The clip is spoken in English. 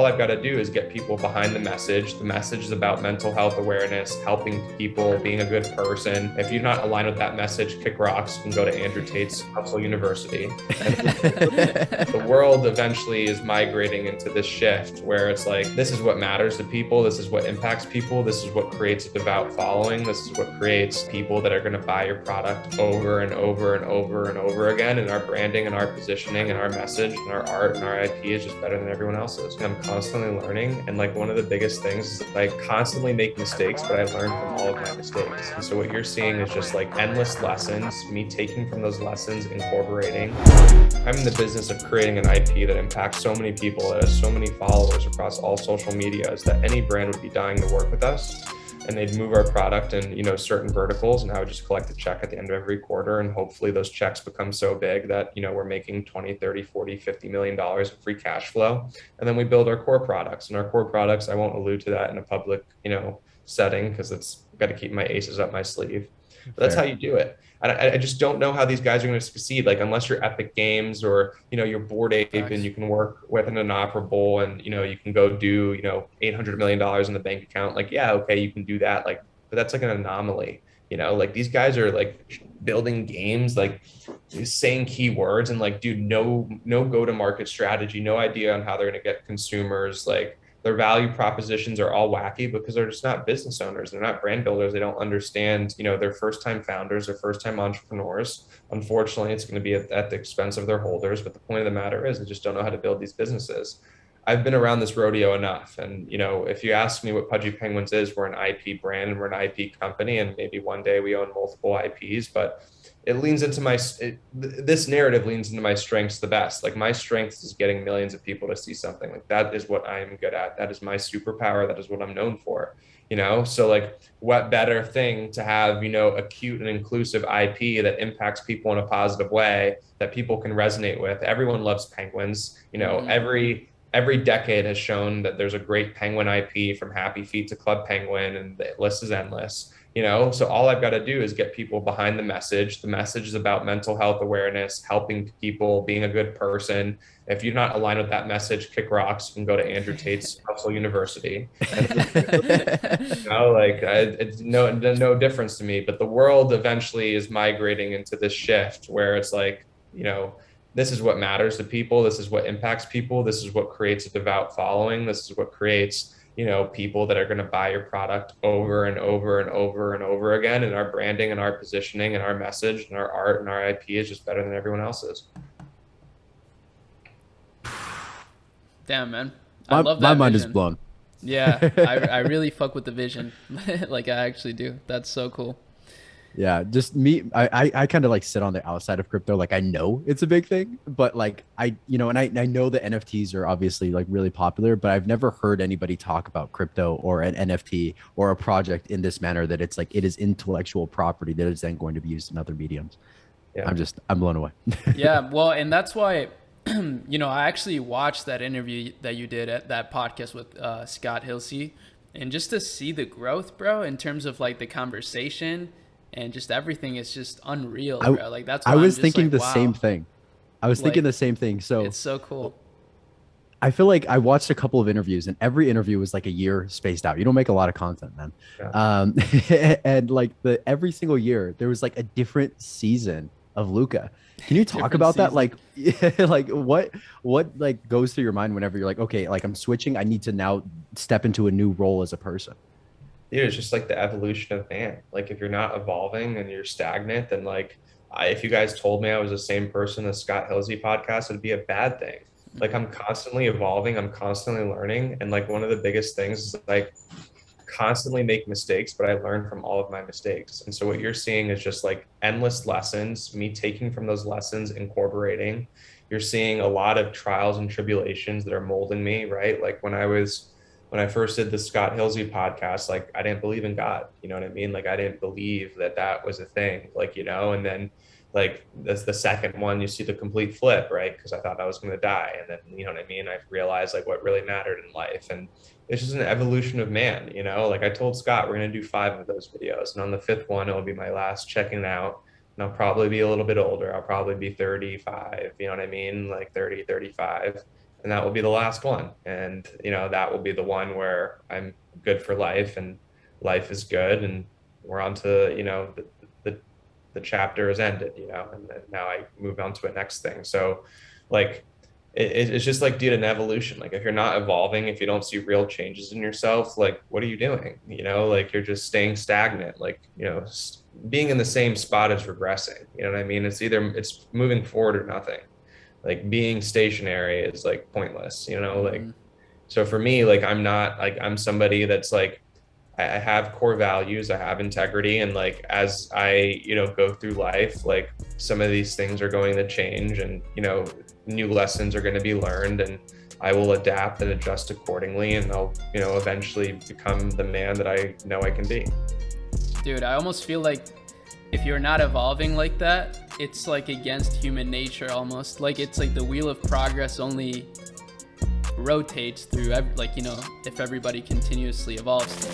I've got to do is get people behind the message. The message is about mental health awareness, helping people, being a good person. If you're not aligned with that message, kick rocks and go to Andrew Tate's Hustle University. The world eventually is migrating into this shift where it's like, this is what matters to people. This is what impacts people. This is what creates a devout following. This is what creates people that are going to buy your product over and over and over and over again. And our branding and our positioning and our message and our art and our IP is just better than everyone else's. I'm constantly learning. And like one of the biggest things is I constantly make mistakes, but I learn from all of my mistakes. And so what you're seeing is just like endless lessons, me taking from those lessons, incorporating. I'm in the business of creating an IP that impacts so many people, that has so many followers across all social medias, that any brand would be dying to work with us. And they'd move our product in, certain verticals, and I would just collect a check at the end of every quarter. And hopefully those checks become so big that, we're making 20, 30, 40, $50 million of free cash flow. And then we build our core products, and our core products, I won't allude to that in a public, setting, because it's got to keep my aces up my sleeve. But that's how you do it. I just don't know how these guys are going to succeed. Like, unless you're Epic Games or, you're Bored Ape and you can work with an inoperable and, you can go do, $800 million in the bank account. Like, yeah, okay, you can do that. Like, but that's like an anomaly, like these guys are like building games, like saying keywords and like, dude, no go-to-market strategy, no idea on how they're going to get consumers. Like, their value propositions are all wacky because they're just not business owners. They're not brand builders. They don't understand, they're first-time founders, they're first-time entrepreneurs. Unfortunately, it's going to be at the expense of their holders. But the point of the matter is they just don't know how to build these businesses. I've been around this rodeo enough. And, if you ask me what Pudgy Penguins is, we're an IP brand and we're an IP company. And maybe one day we own multiple IPs, but it leans into this narrative leans into my strengths the best. Like, my strength is getting millions of people to see something. Like, that is what I'm good at. That is my superpower. That is what I'm known for, So like, what better thing to have, a cute and inclusive IP that impacts people in a positive way that people can resonate with. Everyone loves penguins. Every decade has shown that there's a great penguin IP, from Happy Feet to Club Penguin, and the list is endless. So all I've got to do is get people behind the message. The message is about mental health awareness, helping people, being a good person. If you're not aligned with that message, kick rocks and go to Andrew Tate's Hustle University. It's no difference to me. But the world eventually is migrating into this shift where it's like, this is what matters to people. This is what impacts people. This is what creates a devout following. This is what creates people that are going to buy your product over and over and over and over again. And our branding and our positioning and our message and our art and our IP is just better than everyone else's. Damn, man. I love that. My mind is blown. Yeah, I really fuck with the vision. Like, I actually do. That's so cool. Yeah, just me. I kind of like sit on the outside of crypto. Like, I know it's a big thing, but like and I know the NFTs are obviously like really popular, but I've never heard anybody talk about crypto or an NFT or a project in this manner, that it's like it is intellectual property that is then going to be used in other mediums. Yeah. I'm blown away. Yeah, well, and that's why, I actually watched that interview that you did at that podcast with Scott Hilsey, and just to see the growth, bro, in terms of like the conversation. And just everything is just unreal, bro. Like, that's why I was thinking the same thing. Thinking the same thing. So it's so cool. I feel like I watched a couple of interviews, and every interview was like a year spaced out. You don't make a lot of content, man. Yeah. And like every single year there was like a different season of Luca. Can you talk about that? Like, like what like goes through your mind whenever you're like, okay, like I'm switching. I need to now step into a new role as a person. Dude, it's just like the evolution of man. Like, if you're not evolving and you're stagnant, then like, if you guys told me I was the same person as Scott Hilsey podcast, it'd be a bad thing. Like, I'm constantly evolving. I'm constantly learning. And like, one of the biggest things is like, constantly make mistakes, but I learn from all of my mistakes. And so what you're seeing is just like endless lessons, me taking from those lessons, incorporating. You're seeing a lot of trials and tribulations that are molding me, right? Like, when I first did the Scott Hilsey podcast, like, I didn't believe in God, you know what I mean? Like, I didn't believe that was a thing, like, and then like that's the second one, you see the complete flip, right? Because I thought I was going to die. And then, you know what I mean? I realized like what really mattered in life. And it's just an evolution of man, like I told Scott, we're going to do 5 of those videos. And on the 5th one, it'll be my last checking out. And I'll probably be a little bit older. I'll probably be 35, you know what I mean? Like 30, 35. and that will be the last one. And, you know, that will be the one where I'm good for life and life is good. And we're on to, you know, the chapter is ended, you know, and then now I move on to a next thing. So like, it's just like, dude, an evolution. Like if you're not evolving, if you don't see real changes in yourself, like what are you doing? You know, like you're just staying stagnant. Like, you know, being in the same spot is regressing. You know what I mean? It's either it's moving forward or nothing. Like being stationary is like pointless, you know, like, so for me, like, I'm not like, I'm somebody that's like, I have core values, I have integrity. And like, as I, you know, go through life, like some of these things are going to change and, you know, new lessons are going to be learned and I will adapt and adjust accordingly. And I'll, you know, eventually become the man that I know I can be. Dude, I almost feel like if you're not evolving like that, it's like against human nature almost. Like it's like the wheel of progress only rotates through, like, you know, if everybody continuously evolves.